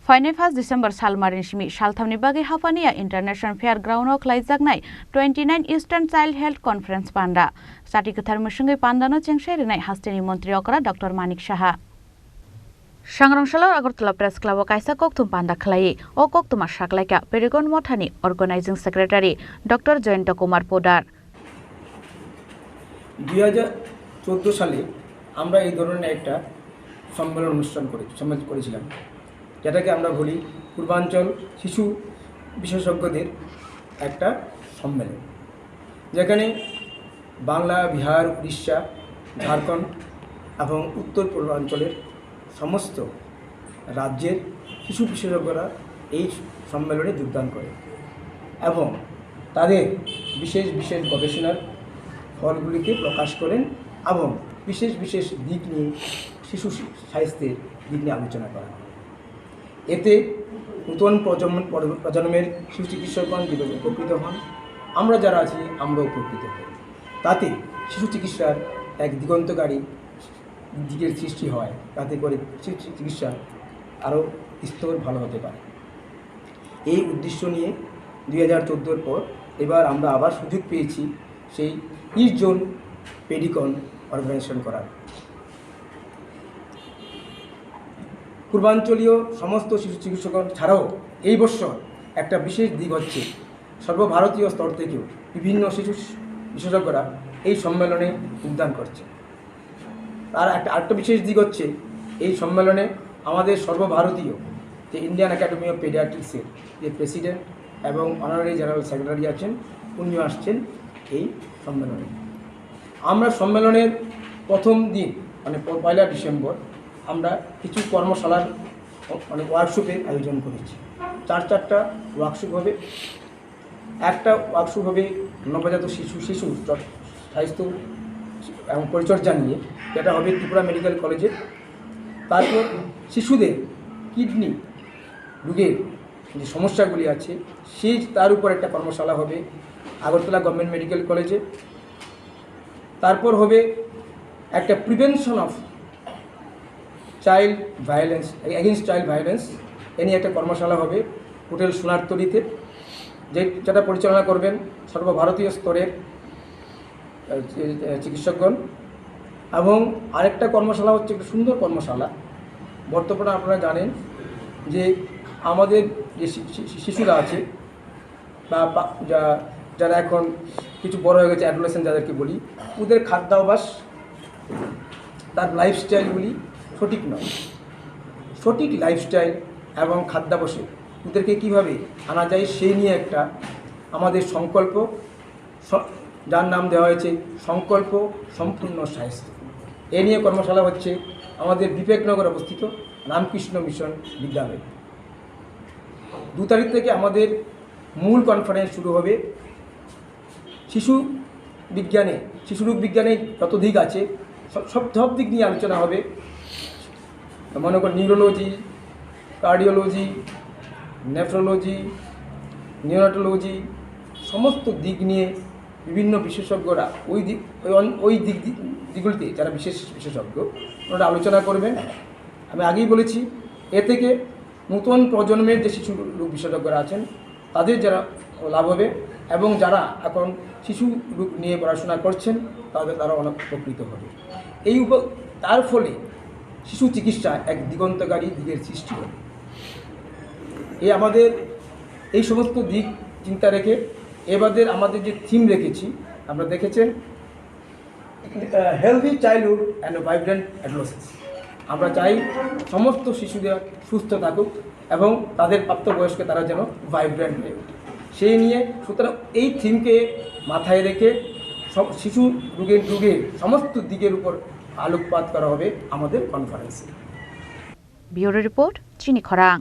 Faine 1 December Salmari Simi Saltham bagwi hafania International Fairground o Khlaijaknai 29 Eastern Child Health Conference Panda. Sati kathar musungai Panda no chengsharinai hasteni Montri okra Dr. Manik Shaha. Sangrangsalar Agartala Press Club o kaisa koktum Panda khlai o koktuma saklaika Perigon Mothani Organizing Secretary Dr. Joyanta Kumar Podar. 2014 সালে আমরা এই ধরনের একটা সম্মেলন অনুষ্ঠান করেছিলাম, যেটাকে আমরা বলি পূর্বাঞ্চল শিশু বিশেষজ্ঞদের একটা সম্মেলন, যেখানে বাংলা, বিহার, উড়িষ্যা, ঝাড়খণ্ড এবং উত্তর পূর্বাঞ্চলের সমস্ত রাজ্যের শিশু বিশেষজ্ঞরা এই সম্মেলনে যোগদান করে এবং তাদের বিশেষ বিশেষ গবেষণার ফলগুলিকে প্রকাশ করেন এবং বিশেষ বিশেষ দিক নিয়ে শিশু স্বাস্থ্যের দিক নিয়ে আলোচনা করা হয়। এতে নতুন প্রজন্মের শিশু চিকিৎসকগণ যেভাবে উপকৃত হন, আমরা যারা আছি আমরাও উপকৃত হই। তাতে শিশু চিকিৎসার এক দিগন্তকারী দিকের সৃষ্টি হয়, তাতে করে শিশু চিকিৎসা আরও স্তর ভালো হতে পারে। এই উদ্দেশ্য নিয়ে 2014 পর এবার আমরা আবার সুযোগ পেয়েছি সেই ইস্ট জোন পেডিকন অর্গানাইজেশন করার। পূর্বাঞ্চলীয় সমস্ত শিশু চিকিৎসকগণ ছাড়াও এই বছর একটা বিশেষ দিক হচ্ছে সর্বভারতীয় স্তর থেকেও বিভিন্ন শিশু বিশেষজ্ঞরা এই সম্মেলনে যোগদান করছে। তার আরেকটা বিশেষ দিক হচ্ছে এই সম্মেলনে আমাদের সর্বভারতীয় যে ইন্ডিয়ান একাডেমি অফ পেডিয়াট্রিক্সের যে প্রেসিডেন্ট এবং অনারারি জেনারেল সেক্রেটারি আছেন, উনিও আসছেন এই সম্মেলনে। আমরা সম্মেলনের প্রথম দিন মানে 1 ডিসেম্বর আমরা কিছু কর্মশালার ওয়ার্কশপের আয়োজন করেছি। 4টা ওয়ার্কশপ হবে। একটা ওয়ার্কশপ হবে নবজাত শিশু স্বাস্থ্য এবং পরিচর্যা নিয়ে, যেটা হবে ত্রিপুরা মেডিকেল কলেজে। তারপর শিশুদের কিডনি রোগের যে সমস্যাগুলি আছে তার উপর একটা কর্মশালা হবে আগরতলা গভর্নমেন্ট মেডিকেল কলেজে। তারপর হবে একটা prevention of child violence, against child violence, এ নিয়ে একটা কর্মশালা হবে হোটেল সোনারতলিতে, যেটা পরিচালনা করবেন সর্বভারতীয় স্তরের চিকিৎসকগণ। এবং আরেকটা কর্মশালা হচ্ছে একটা সুন্দর কর্মশালা। বর্তমানে আপনারা জানেন যে আমাদের যে শিশুরা আছে বা যারা এখন কিছু বড় হয়ে গেছে, অ্যাডোলেসেন্ট যাদেরকে বলি, ওদের খাদ্যাভ্যাস, তার লাইফস্টাইলগুলি সঠিক নয়। সঠিক লাইফস্টাইল এবং খাদ্যাভ্যাসে ওদেরকে কীভাবে আনা যায় সেই নিয়ে একটা আমাদের সংকল্প, যার নাম দেওয়া হয়েছে সংকল্প সম্পূর্ণ স্বাস্থ্য। এ নিয়ে কর্মশালা হচ্ছে আমাদের বিবেকনগর অবস্থিত রামকৃষ্ণ মিশন বিদ্যালয়। 2 তারিখ থেকে আমাদের মূল কনফারেন্স শুরু হবে। শিশু রোগ বিজ্ঞানে যত দিক আছে সব দিক নিয়ে আলোচনা হবে। মনে করুন নিউরোলজি, কার্ডিওলজি, নেফ্রোলজি, নিউরোটোলজি, সমস্ত দিক নিয়ে বিভিন্ন বিশেষজ্ঞরা ওই দিকগুলিতে যারা বিশেষজ্ঞ ওনারা আলোচনা করবেন। আমি আগেই বলেছি, এ থেকে নতুন প্রজন্মের যে শিশু রোগ বিশেষজ্ঞরা আছেন তাদের যারা লাভ হবে এবং যারা এখন শিশু রোগ নিয়ে পড়াশোনা করছেন তারা অনেক উপকৃত হবে। তার ফলে শিশু চিকিৎসা এক দিগন্তকারী দিকের সৃষ্টি হবে। আমাদের এই সমস্ত দিক চিন্তা রেখে এবারের আমাদের যে থিম রেখেছি, আপনারা দেখেছেন healthy childhood and vibrant adolescence. আমরা চাই সমস্ত শিশুদের সুস্থ থাকুক এবং তাদের প্রাপ্তবয়স্কে তারা যেন ভাইব্রেন্ট হয়ে ওঠে। সেই নিয়ে সুতরাং এই থিমকে মাথায় রেখে শিশু রোগের সমস্ত দিকের উপর আলোকপাত করা হবে আমাদের কনফারেন্সে। ব্যুরো রিপোর্ট, চিনি খরাং।